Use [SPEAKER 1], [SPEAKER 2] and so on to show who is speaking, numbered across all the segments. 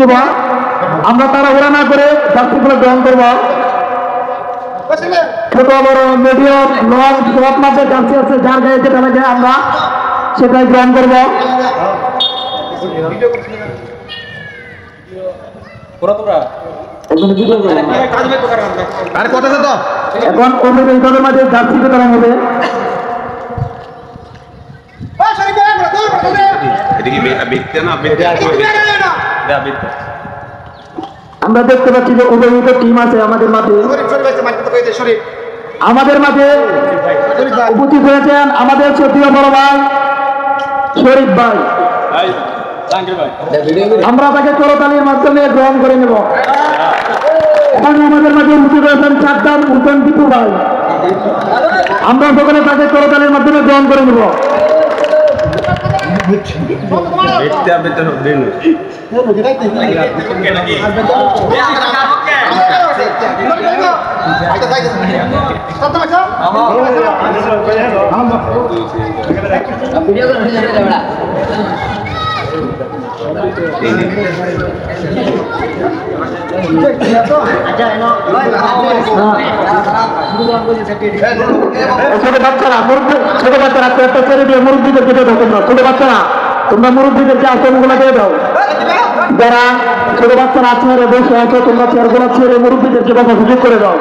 [SPEAKER 1] নিব। আমরা তাড়াহুড়া না করে যাত্রীগুলো গ্রহণ করব। ছোট বড় মিডিয়াম লং সব মাপের যাত্রী আছে, যার গায়ে যেটা লাগে আমরা সেটাই গ্রহণ করব। এখন অভিযোগের মাঝে যাত্রী বিতরণ হবে। আমরা দেখতে পাচ্ছি যে অভিযোগ টিম আছে আমাদের মাঝে। আমাদের মাঝে উপস্থিত হয়েছেন আমাদের সত্যি বড় ভাই শরীফ ভাই। আমরা তাকে করতালির মাধ্যমে গ্রহণ করে নেব। এখন আমাদের মাঝে উপস্থিত হয়েছেন চারটান উত্তম টিপু ভাই। আমরা সকলে তাকে করতালির মাধ্যমে গ্রহণ করে নেব। ছোট বাচ্চারা একটা ছেড়ে দিয়ে মুরব্বীদেরকে দিয়ে দাও। ছোট বাচ্চারা তোমরা মুরব্বীদেরকে আসনগুলো দিয়ে দাও। যারা ছোট বাচ্চারা চেয়ারে বসে আছো তোমরা চেয়ারগুলো ছেড়ে মুরব্বীদেরকে বসার সুযোগ করে দাও।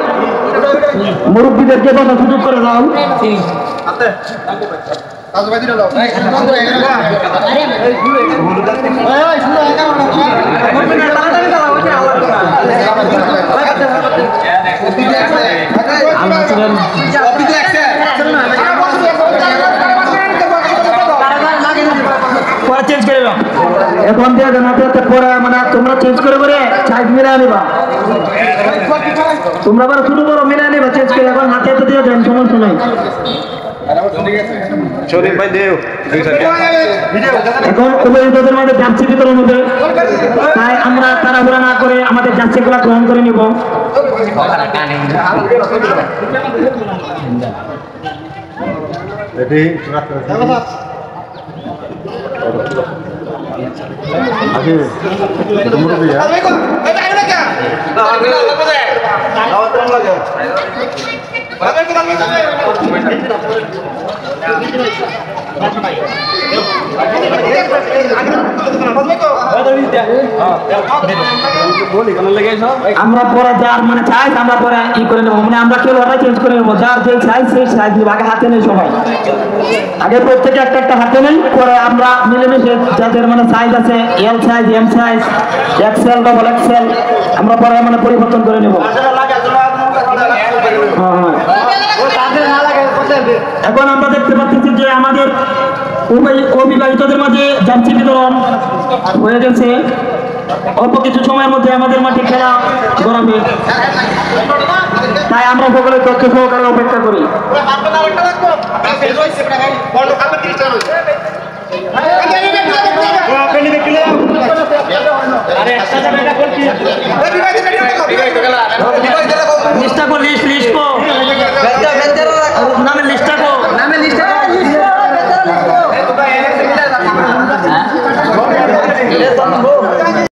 [SPEAKER 1] মুরব্বীদেরকে বসার সুযোগ করে দাও। এখন দিয়ে দেন পরে মানে তোমরা চেঞ্জ করে সাইজ মিলে আনিবা। তোমরা আবার ছোট বড় মিলে আনিবা চেঞ্জ করে। এখন হাতে হাতে দিয়ে দেন, সমস্যা নাই। এখন অভিযোগের মধ্যে যাত্রী বিতরণ হবে, তাই আমরা তাড়াহুড়া না করে আমাদের যাত্রীগুলো গ্রহণ করে নিব। আমরা পরে যার মানে সাইজ আমরা পরে ই করে নেবো, মানে আমরা কেউ ওটা চেঞ্জ করে নেবো। যার যে সাইজ সেই সাইজ নিব। আগে হাতে নেই সবাই, আগে প্রত্যেকে একটা একটা হাতে নেই। পরে আমরা মিলেমিশে যাদের মানে সাইজ আছে L size, M size, XL, double XL আমরা পরে মানে পরিবর্তন করে নেব। এখন আমরা দেখতে পাচ্ছি যে আমাদের অবিবাহিতদের মাঝে যাত্রী বিতরণ হয়ে গেছে। অল্প কিছু সময়ের মধ্যে আমাদের মাঠে খেলা গড়াবে, তাই আমরা সকলে তথ্য সহকারে অপেক্ষা করি। আরে